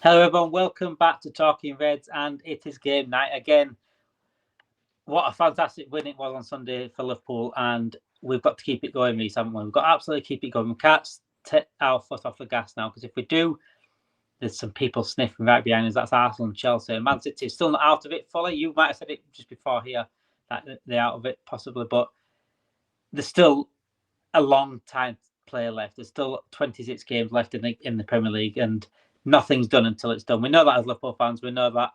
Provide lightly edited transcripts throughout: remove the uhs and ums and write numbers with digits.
Hello everyone, welcome back to Talking Reds, and it is game night again. What a fantastic win it was on Sunday for Liverpool, and we've got to keep it going, Rhys, haven't we? We've got to absolutely keep it going. We can't take our foot off the gas now, because if we do, there's some people sniffing right behind us. That's Arsenal and Chelsea. And Man City is still not out of it fully. You might have said it just before here, that they're out of it possibly, but there's still a long time to play left. There's still 26 games left in the Premier League, and nothing's done until it's done. We know that as Liverpool fans. We know that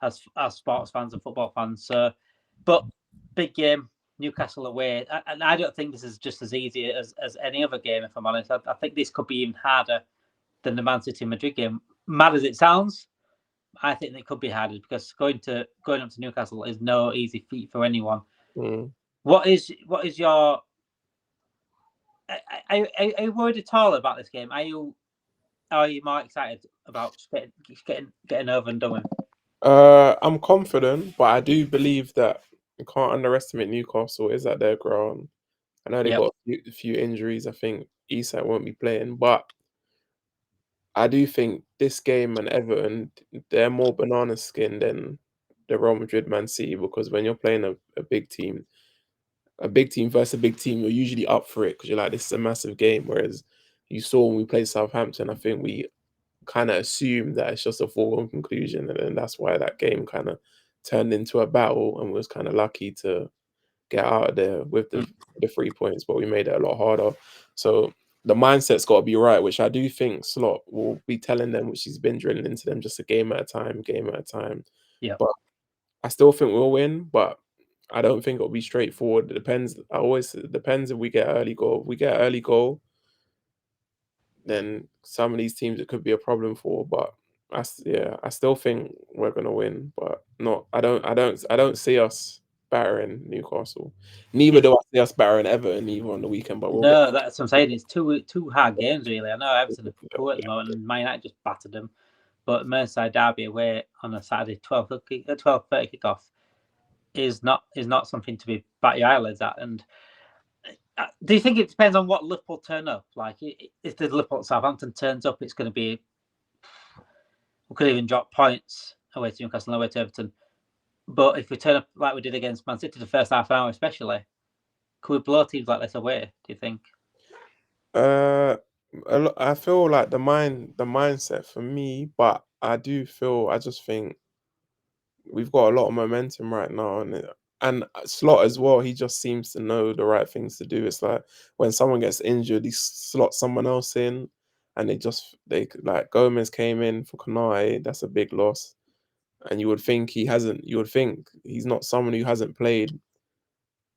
as sports fans and football fans. So, but big game, Newcastle away, and I don't think this is just as easy as any other game. If I'm honest, I think this could be even harder than the Man City Madrid game. Mad as it sounds, I think it could be harder because going up to Newcastle is no easy feat for anyone. What is your are you worried at all about this game? Are you more excited about getting over and done with? I'm confident, but I do believe that you can't underestimate Newcastle. Is at their ground. I know they Yep. got a few injuries. I think Isak won't be playing, but I do think this game and Everton, they're more banana skin than the Real Madrid Man City, because when you're playing a big team versus a big team, you're usually up for it because you're like, this is a massive game. Whereas you saw when we played Southampton, I think we kind of assumed that it's just a foregone conclusion, and then that's why that game kind of turned into a battle, and was kind of lucky to get out of there with the 3 points, but we made it a lot harder. So the mindset's got to be right, which I do think Slot will be telling them, which he's been drilling into them, just a game at a time. Yeah. But I still think we'll win, but I don't think it'll be straightforward. It depends. It depends if we get early goal. If we get early goal, then some of these teams it could be a problem for. But I still think we're gonna win, but not. I don't see us battering Newcastle. Neither do I see us battering Everton either on the weekend. But we'll get. No, that's what I'm saying. It's two hard games, really. I know Everton are poor at the moment, and Man United just battered them. But Merseyside derby away on a Saturday 12:30 kickoff is not something to be bat your eyelids at. And do you think it depends on what Liverpool turn up? Like, if the Liverpool Southampton turns up, it's going to be, we could even drop points away to Newcastle and away to Everton. But if we turn up like we did against Man City the first half hour, especially, could we blow teams like this away? Do you think? I feel like the mindset for me, but I just think we've got a lot of momentum right now, and Slot as well. He just seems to know the right things to do. It's like when someone gets injured, he slots someone else in, and they like Gomez came in for Kanai. That's a big loss, and you would think he hasn't. You would think he's not someone who hasn't played.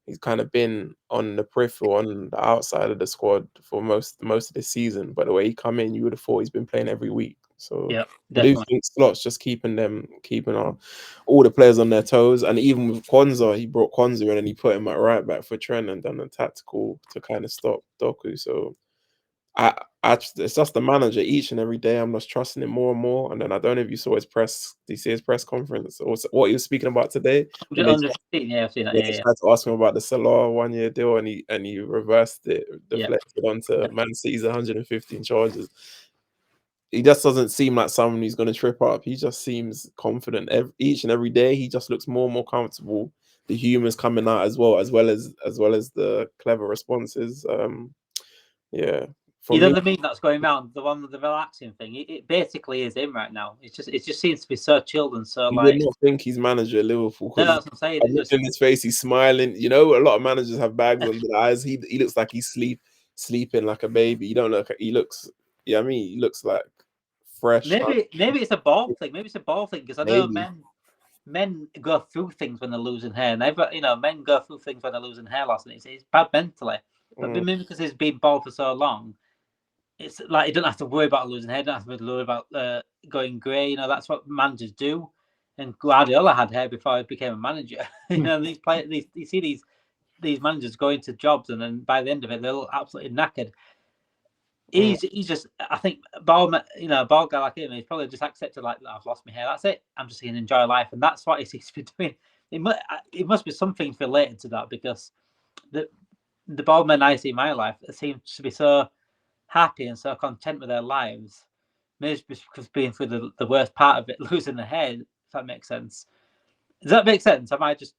He's kind of been on the peripheral, on the outside of the squad for most of the season. But the way he come in, you would have thought he's been playing every week. So Yeah, I do definitely. think Slot's just keeping all the players on their toes. And even with Kwanzaa, he brought Kwanzaa in and he put him at right back for Trent and done a tactical to kind of stop Doku. So it's just the manager each and every day. I'm just trusting him more and more. And then I don't know if you saw his press. Did you see his press conference or what he was speaking about today? When they 115, yeah, I've seen that. they Yeah, tried to ask him about the Salah 1 year deal, and he reversed it, yeah, deflected onto yeah. Man City's 115 charges. He just doesn't seem like someone who's going to trip up. He just seems confident each and every day. He just looks more and more comfortable. The humor's coming out as well as the clever responses. Yeah, for You know me, the meme that's going around, the one with the relaxing thing. It basically is him right now. It just seems to be so chilled and so you would like. not think he's manager at Liverpool No, because that's what I'm saying. I'm It looking just in his face. He's smiling. You know, a lot of managers have bags under the eyes. He looks like he's sleeping like a baby. You don't look. He looks. Yeah, I mean, he looks like fresh. maybe it's a ball thing. Maybe it's a ball thing because I know Maybe. men go through things when they're losing hair, and they've got, men go through things when they're losing hair loss, and it's bad mentally. But Mm, maybe because he's been bald for so long, it's like he don't have to worry about losing hair, don't have to worry about going grey. You know, that's what managers do. And Guardiola had hair before he became a manager. These players, you see these managers go into jobs, and then by the end of it, they're absolutely knackered. mm. He's just, I think, bald guy like him, he's probably just accepted, like, I've lost my hair, that's it. I'm just going to enjoy life, and that's what he seems to be doing. It must be something related to that, because the bald men I see in my life seem to be so happy and so content with their lives maybe because being through the worst part of it, losing the head, if that makes sense. Does that make sense? Am I just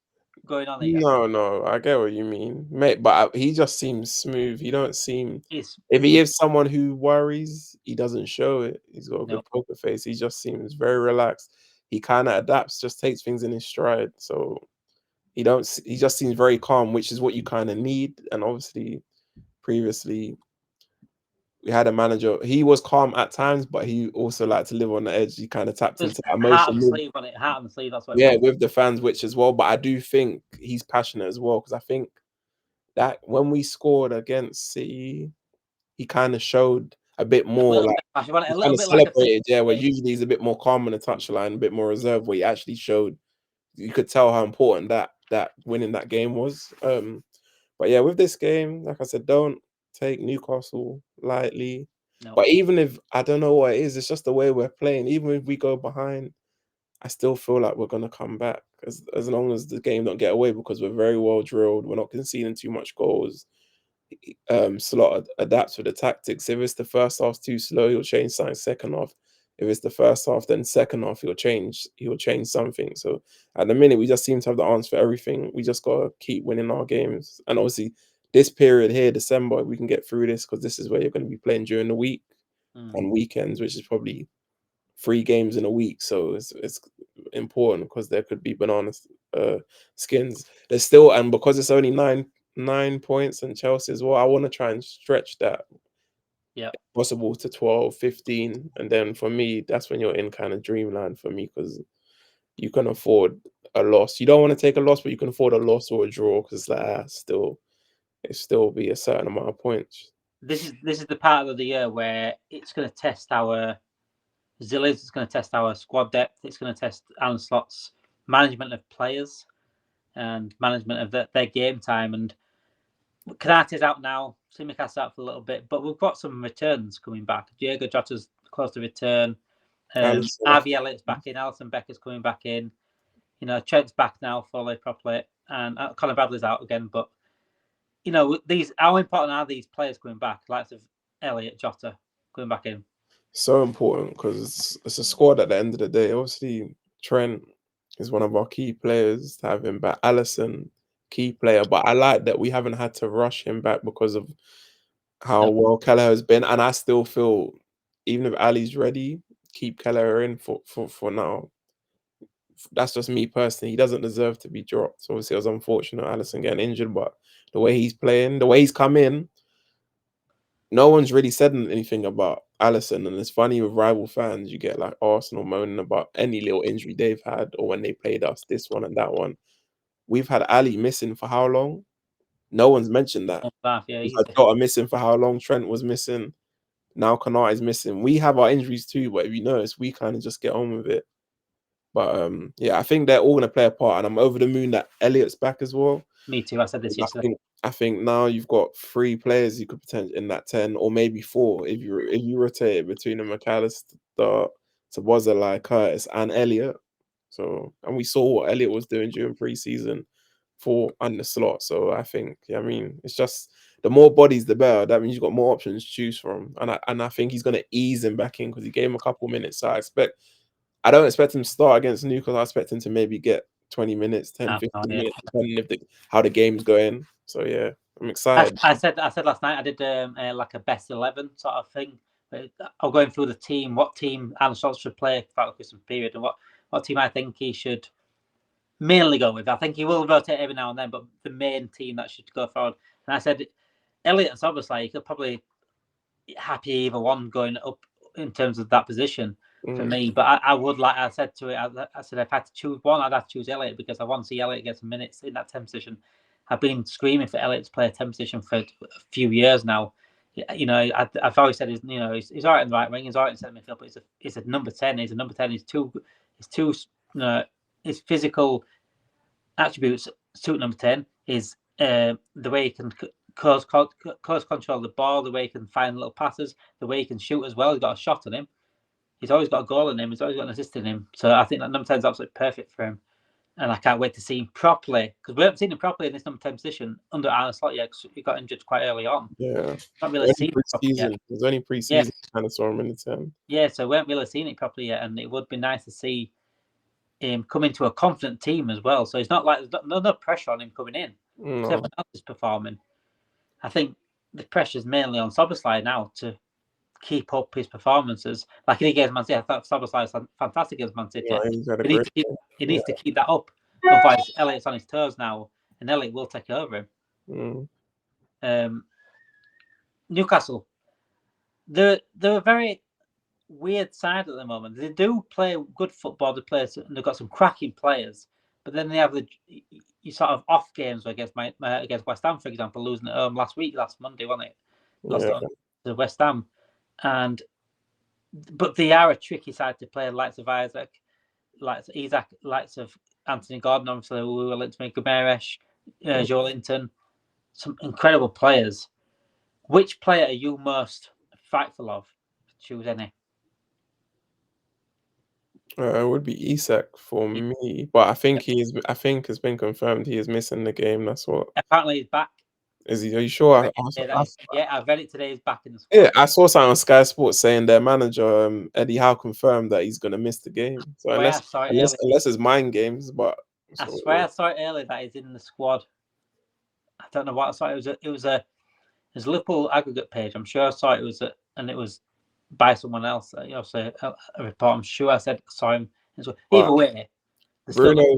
going on here? No, I get what you mean, mate. But he just seems smooth. He don't seem. It's If he is someone who worries, he doesn't show it. He's got a no. good poker face. He just seems very relaxed. He kind of adapts, just takes things in his stride. So he don't. He just seems very calm, which is what you kind of need. And obviously, previously we had a manager. He was calm at times, but he also liked to live on the edge. He kind of tapped There's into that heart on emotion. the sleeve on it. Heart on the sleeve. That's what it Yeah, was. with the fans, which as well. But I do think he's passionate as well because I think that when we scored against City, he kind of showed a bit A more little like bit. I want it he a little kind of bit like a City celebrated. Yeah, where game. usually he's a bit more calm on the touchline, a bit more reserved. Where he actually showed, you could tell how important that winning that game was. But yeah, with this game, like I said, don't take Newcastle lightly. No, But even if I don't know what it is, it's just the way we're playing. Even if we go behind, I still feel like we're gonna come back as long as the game don't get away because we're very well drilled. We're not conceding too much goals. Slot adapts with the tactics. If it's the first half's too slow, he'll change something second half. If it's the first half, then second half he'll change something. So at the minute, we just seem to have the answer for everything. We just gotta keep winning our games. And obviously, this period here, December, we can get through this because this is where you're going to be playing during the week and weekends, which is probably 3 games in a week. So it's important because there could be banana skins. There's still, and because it's only nine points and Chelsea as well, I want to try and stretch that yeah. possible to 12, 15. And then for me, that's when you're in kind of dreamland for me because you can afford a loss. You don't want to take a loss, but you can afford a loss or a draw because it's like it still be a certain amount of points. This is the part of the year where it's going to test our resilience. It's going to test our squad depth. It's going to test Arne Slot's management of players and management of their game time. And Kanate's out now. Simicast's out for a little bit, but we've got some returns coming back. Diego Jota's close to return. Harvey Elliott's back in. Alisson Becker's coming back in. You know, Trent's back now fully, properly, and Conor Bradley's out again. But you know, how important are these players coming back? Like of Elliott, Jota coming back in. So important because it's a squad at the end of the day. Obviously, Trent is one of our key players to have him back. Alisson, key player, but I like that we haven't had to rush him back because of how No, well Keller has been. And I still feel, even if Ali's ready, keep Keller in for now. That's just me personally. He doesn't deserve to be dropped. So obviously, it was unfortunate Alisson getting injured, but the way he's playing, the way he's come in, no one's really said anything about Alisson, and it's funny with rival fans, you get like Arsenal moaning about any little injury they've had or when they played us, this one and that one. We've had Ali missing for how long? No one's mentioned that. yeah, We've had easy. Jota missing for how long? Trent was missing. Now Kanate is missing. We have our injuries too, but if you notice, we kind of just get on with it. But yeah, I think they're all going to play a part, and I'm over the moon that Elliott's back as well. Me too. I said this yesterday. I think now you've got 3 players you could potentially in that 10, or maybe 4 if you rotate it between the McAllister, Szoboszlai, Curtis, and Elliott. So, and we saw what Elliott was doing during pre-season for Arne Slot. So I think, yeah, I mean, it's just the more bodies, the better. That means you've got more options to choose from, and I think he's going to ease him back in because he gave him a couple minutes. So I don't expect him to start against Newcastle. I expect him to maybe get 20 minutes, 10, 15 minutes, depending if how the game's going. So yeah, I'm excited. I said last night I did like a best 11 sort of thing. I'm going through the team, what team Arne Slot should play throughout the Christmas period, and what team I think he should mainly go with. I think he will rotate every now and then, but the main team that should go forward. And I said Elliott's obviously, you could probably happy either one going up in terms of that position for me. But I would like, I said to it, I said if I had to choose one, I'd have to choose Elliott because I want to see Elliott get some minutes in that 10 position. I've been screaming for Elliott to play a 10 position for a few years now. You know, I've always said he's all right in the right wing, he's all right in centre midfield, but he's a number 10. He's a number 10. He's too his physical attributes suit number 10 is the way he can close control the ball, the way he can find little passes, the way he can shoot as well. He's got a shot on him. He's always got a goal in him. He's always got an assist in him. So I think that number 10 is absolutely perfect for him. and I can't wait to see him properly, because we haven't seen him properly in this number 10 position under Arne Slot yet, because he got injured quite early on. Yeah. Not really seen it properly yet. There's only pre-season. Kind of saw him in the 10. Yeah, so we haven't really seen it properly yet, and it would be nice to see him come into a confident team as well. So it's not like there's no pressure on him coming in. No. Everyone else is performing. I think the pressure is mainly on Szoboszlai now to keep up his performances. Like against Man City, I thought Szoboszlai was fantastic against Man City. Yeah, he needs to keep that up. Otherwise, Elliott's on his toes now, and Elliott will take over him. Newcastle, they're a very weird side at the moment. They do play good football. They play, and they've got some cracking players. But then they have you sort of off games against West Ham, for example, losing at home last Monday, wasn't it? Lost to West Ham, but they are a tricky side to play. Likes of Isaac, likes of Anthony Gordon. Obviously, we were linked to me, Gomeresh, Joe Linton, some incredible players. Which player are you most frightful of? Choose any. It would be Isak for me, but I think it's been confirmed he is missing the game. That's what. Apparently, he's back. Is he? Are you sure? I read it today. He's back in the squad. Yeah, I saw something on Sky Sports saying their manager Eddie Howe confirmed that he's going to miss the game. So unless it's mind games, but I swear I saw it earlier that he's in the squad. I don't know what I saw. It was a Liverpool aggregate page. I'm sure I saw it and it was by someone else. Obviously, a report. I'm sure I saw him. Either way, Bruno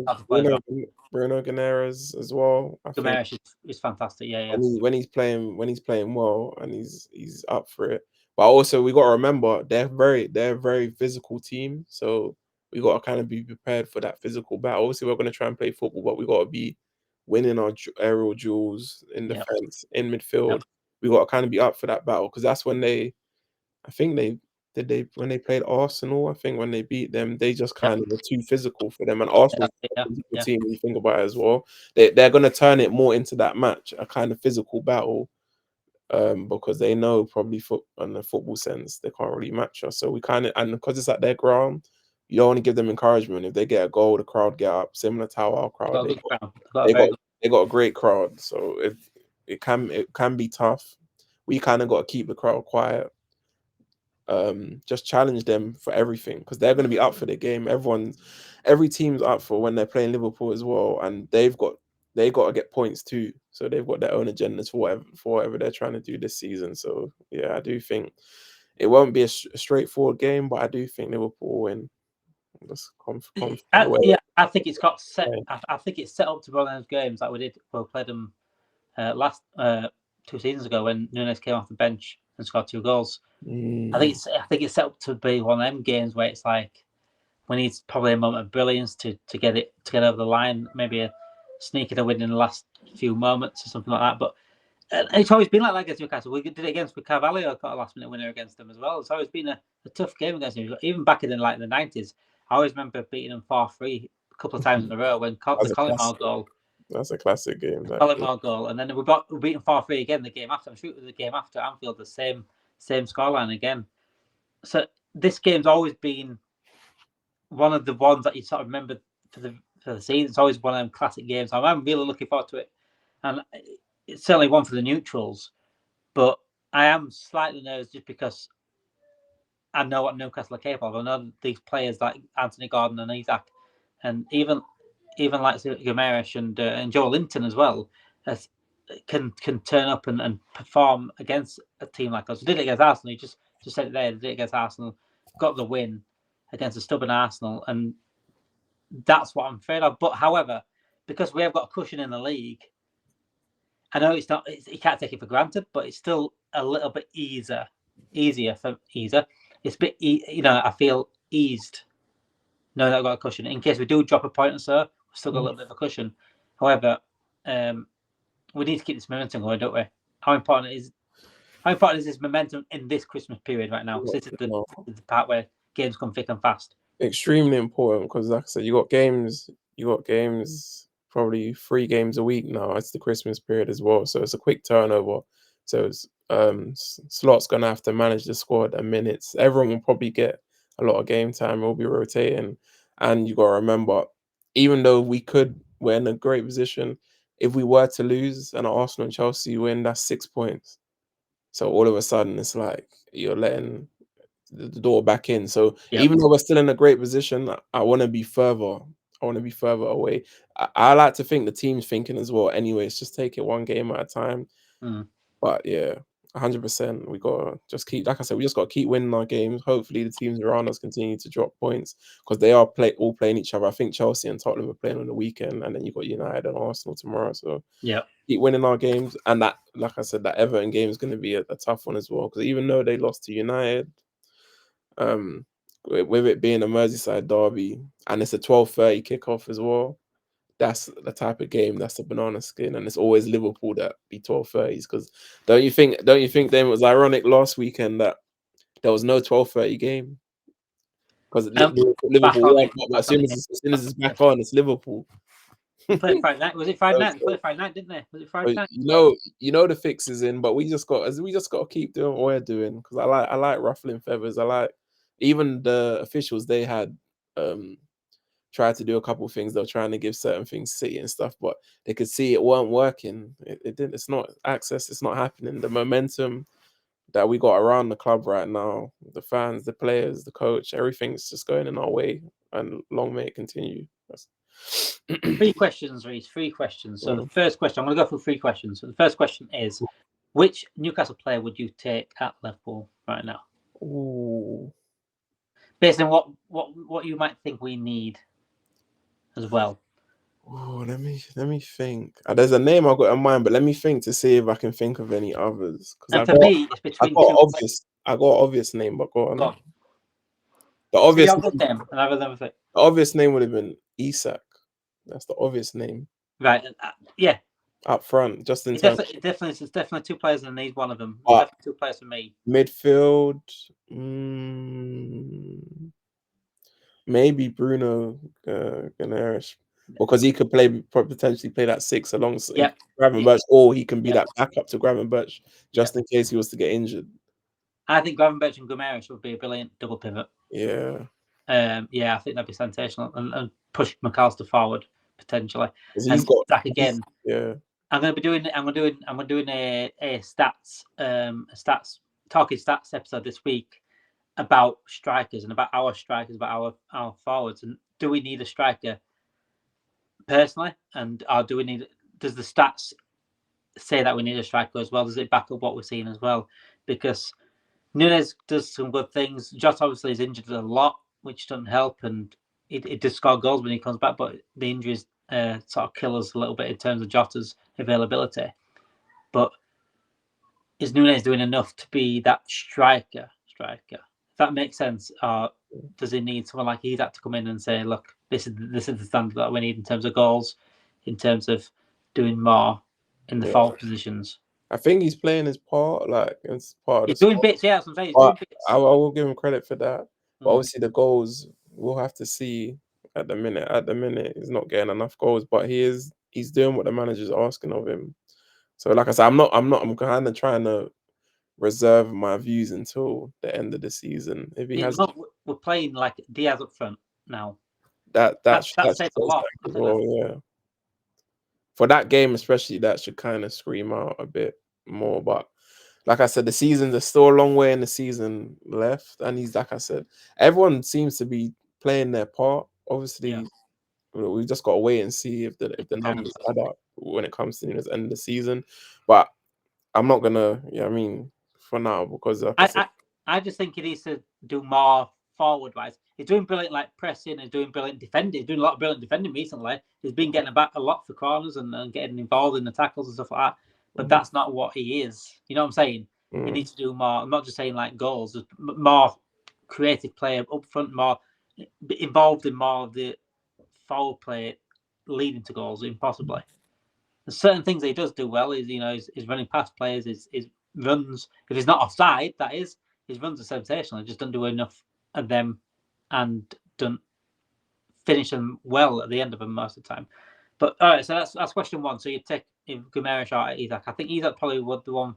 Guimaraes as well. Guimaraes is fantastic. Yeah. When he's playing well, and he's up for it. But also we got to remember they're a very physical team. So we got to kind of be prepared for that physical battle. Obviously, we're going to try and play football, but we got to be winning our aerial duels in defense, in midfield. Yep. We got to kind of be up for that battle, because that's when when they played Arsenal, I think when they beat them, they just kind of were too physical for them. And Arsenal team, when you think about it as well, they're going to turn it more into that match, a kind of physical battle, because they know probably in the football sense they can't really match us. So we and because it's at their ground, you don't want to give them encouragement. If they get a goal, the crowd get up, similar to how our crowd. They got a great crowd, so it can be tough. We kind of got to keep the crowd quiet. Just challenge them for everything, because they're going to be up for the game. Every team's up for when they're playing Liverpool as well, and they got to get points too. So they've got their own agendas for whatever they're trying to do this season. So yeah, I do think it won't be a straightforward game, but I do think Liverpool will win. I think it's got set. I think it's set up to one of those games like we played them last 2 seasons ago when Nunes came off the bench and scored 2 goals. I think it's set up to be one of them games where it's like we need probably a moment of brilliance to get over the line, maybe sneaking a win in the last few moments or something like that. But it's always been like that against Newcastle. We did it against Carvalho, got a last minute winner against them as well. It's always been a tough game against them. Even back in the 90s, I always remember beating them 4-3 a couple of times in a row when the Collymore goal. That's a classic game. Collymore goal, and then we beaten 4-3 again the game after. I'm sure it was the game after Anfield, the same scoreline again. So this game's always been one of the ones that you sort of remember for the season. It's always one of them classic games. I'm really looking forward to it, and it's certainly one for the neutrals. But I am slightly nervous just because I know what Newcastle are capable of. I know these players like Anthony Gordon and Isak, and even like Gomeresh and Joe Linton as well, can turn up and perform against a team like us. We did it against Arsenal. You just said it there. Did it against Arsenal, got the win against a stubborn Arsenal, and that's what I'm afraid of. But however, because we have got a cushion in the league, I know you can't take it for granted, but it's still a little bit easier for Easer. It's a bit, I feel eased knowing that I've got a cushion. In case we do drop a point or so, we've still got a little bit of a cushion. However, we need to keep this momentum going, don't we? How important is this momentum in this Christmas period right now? Because this is the part where games come thick and fast. Extremely important, because like I said, you got games probably 3 games a week now. It's the Christmas period as well, so it's a quick turnover. So Slot's gonna have to manage the squad and minutes. Everyone will probably get a lot of game time. We'll be rotating, and you gotta remember even though we're in a great position. If we were to lose and Arsenal and Chelsea win, that's 6 points. So all of a sudden, it's like you're letting the door back in. So even though we're still in a great position, I want to be further. I want to be further away. I like to think the team's thinking as well. Anyways, just take it one game at a time. But yeah, 100%. We gotta just keep, like I said, we just gotta keep winning our games. Hopefully, the teams around us continue to drop points because they are all playing each other. I think Chelsea and Tottenham are playing on the weekend, and then you got United and Arsenal tomorrow. So keep winning our games, and that, like I said, that Everton game is going to be a tough one as well because even though they lost to United, with it being a Merseyside derby and it's a 12:30 kickoff as well, that's the type of game that's a banana skin, and it's always Liverpool that be 12:30s. Because don't you think then it was ironic last weekend that there was no 12:30 game because Liverpool won, but as soon as it's back on, it's Liverpool. Played Friday night. Was it Friday night? They played Friday night, didn't they? Was it Friday night? You know the fix is in, but we just got to keep doing what we're doing because I like ruffling feathers. I like even the officials. They had tried to do a couple of things. They were trying to give certain things City and stuff, but they could see it weren't working. It didn't. It's not access. It's not happening. The momentum that we got around the club right now, the fans, the players, the coach, everything's just going in our way, and long may it continue. 3 questions, Rhys. 3 questions. So the first question, I'm going to go for 3 questions. So the first question is, which Newcastle player would you take at Liverpool right now? Ooh. Based on what you might think we need as well. Oh, let me think. There's a name I've got in mind, but let me think to see if I can think of any others. And for me, it's between two. I got an obvious name, but go on. Go on. The obvious name would have been Isak. That's the obvious name. Right. Yeah. Up front, just in terms. It's definitely 2 players and need one of them. Definitely 2 players for me. Midfield, maybe Bruno Guimaraes, because he could potentially play that 6 alongside Gravenberch, or he can be that backup to Gravenberch just in case he was to get injured. I think Gravenberch and Guimaraes would be a brilliant double pivot. Yeah. I think that'd be sensational and push McAllister forward potentially. He's got Zach again. Yeah. I'm going to be doing a stats talking stats episode this week about strikers and about our strikers, about our forwards, and do we need a striker personally, and does the stats say that we need a striker as well? Does it back up what we're seeing as well? Because Núñez does some good things. Jota obviously is injured a lot, which doesn't help, and it does score goals when he comes back, but the injuries sort of kill us a little bit in terms of Jota's availability. But is Núñez doing enough to be that striker? If that makes sense, or does he need someone like Isak to come in and say, look, this is the standard that we need in terms of goals, in terms of doing more in the forward positions? I think he's playing his part, like it's part of he's doing bits, yeah. That's what I'm saying. He's doing bits. I will give him credit for that. But obviously the goals, we'll have to see at the minute. At the minute, he's not getting enough goals, but he's doing what the manager's asking of him. So like I said, I'm kind of trying to reserve my views until the end of the season. If he has, we're playing like Diaz up front now. That says a lot. Well, yeah. For that game especially, that should kind of scream out a bit more. But like I said, there's still a long way in the season left, and he's, like I said, everyone seems to be playing their part. Obviously, we've just got to wait and see if the numbers add up when it comes to the end of the season. But I'm not gonna, for now, because I just think he needs to do more forward wise. He's doing brilliant like pressing and doing brilliant defending. He's doing a lot of brilliant defending recently. He's been getting back a lot for corners and getting involved in the tackles and stuff like that. But that's not what he is. You know what I'm saying? He needs to do more. I'm not just saying like goals, just more creative play up front, more involved in more of the forward play leading to goals, impossibly. There's certain things that he does do well. Is running past players, his runs. If he's not offside, that is, his runs are sensational. He just doesn't do enough of them and don't finish them well at the end of them most of the time. But all right, so that's question 1. So you take Guimaraes or Isak. I think Isak probably would the one.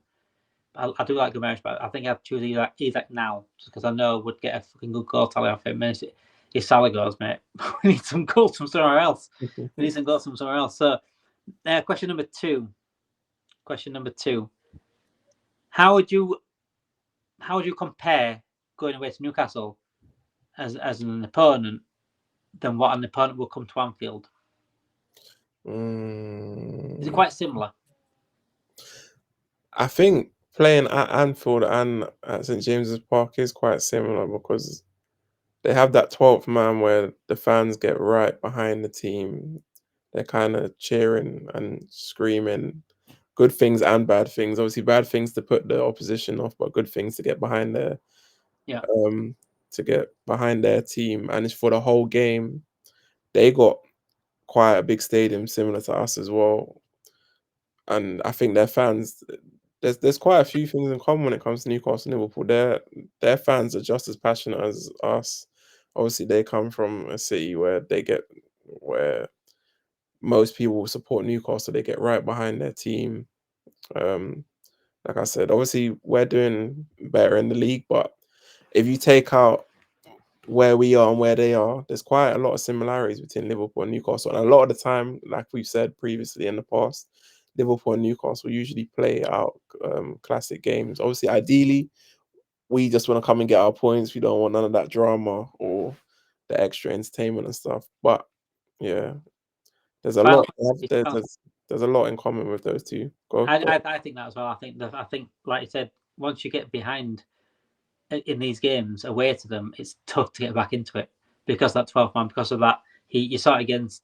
I do like Guimaraes, but I think I'd choose Isak now just because I know I would get a fucking good goal tally off him. if Salah goes, mate. We need some goals from somewhere else. So, question number two. How would you compare going away to Newcastle as an opponent than what an opponent will come to Anfield? Is it quite similar? I think playing at Anfield and at St James's Park is quite similar because they have that 12th man where the fans get right behind the team. They're kind of cheering and screaming good things and bad things. Obviously, bad things to put the opposition off, but good things to get behind their team. And it's for the whole game. They got quite a big stadium similar to us as well. And I think their fans, there's quite a few things in common when it comes to Newcastle and Liverpool. Their fans are just as passionate as us. Obviously, they come from a city where most people will support Newcastle. They get right behind their team. Like I said, obviously we're doing better in the league, but if you take out where we are and where they are, there's quite a lot of similarities between Liverpool and Newcastle. And a lot of the time, like we've said previously in the past, Liverpool and Newcastle usually play out classic games. Obviously, ideally, we just want to come and get our points. We don't want none of that drama or the extra entertainment and stuff. But yeah, there's a lot. There's a lot in common with those two. I think that as well. I think, like you said, once you get behind in these games away to them, it's tough to get back into it because that 12th man, because of that. You saw it against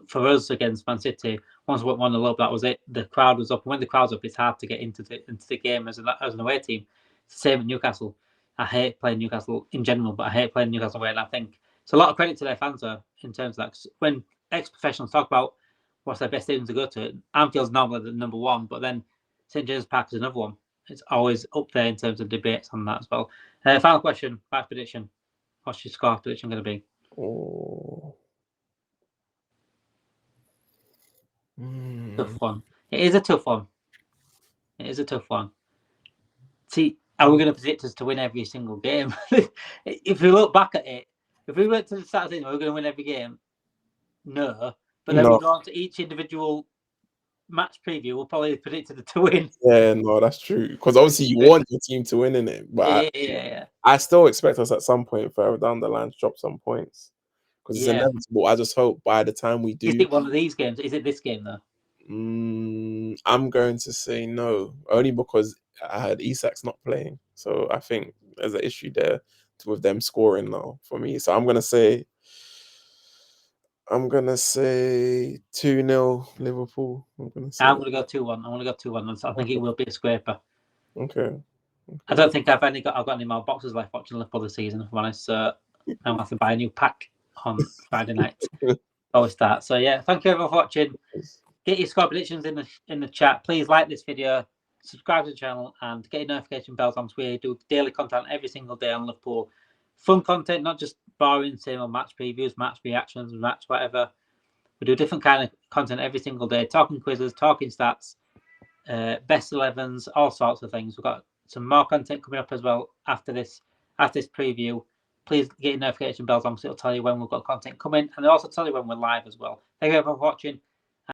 for us against Man City. Once we won the low, that was it. The crowd was up, and when the crowd's up, it's hard to get into the game as an away team. It's the same at Newcastle. I hate playing Newcastle in general, but I hate playing Newcastle away, and I think it's a lot of credit to their fans though, in terms of that. When ex-professionals talk about what's their best stadium to go to, Anfield's normally the number one, but then St James's Park is another one. It's always up there in terms of debates on that as well. Final question, match prediction. What's your score prediction going to be? Tough one. It is a tough one. See, are we going to predict us to win every single game? If we look back at it, if we went to the start of the season, we're going to win every game. No. But then we go on to each individual match preview, we'll probably predict it to win. Yeah, no, that's true. Because obviously you want your team to win in it. But I still expect us at some point further down the line to drop some points. Because it's inevitable. I just hope by the time we do. Is it one of these games? Is it this game though? I'm going to say no. Only because I heard Isak's not playing. So I think there's an issue there with them scoring now for me. So I'm gonna say 2-0 Liverpool. I'm gonna go 2-1. I think it will be a scraper. Okay. I don't think I've got any more boxes left watching Liverpool this season, if I'm honest. So I'm gonna have to buy a new pack on Friday night. Always start. So yeah, thank you everyone for watching. Get your score predictions in the chat. Please like this video, subscribe to the channel, and get your notification bells on. We do daily content every single day on Liverpool. Fun content, not just boring, same old match previews, match reactions, match whatever. We do different kind of content every single day, talking quizzes, talking stats, best 11s, all sorts of things. We've got some more content coming up as well after this preview. Please get your notification bells on so it'll tell you when we've got content coming, and it'll also tell you when we're live as well. Thank you everyone for watching.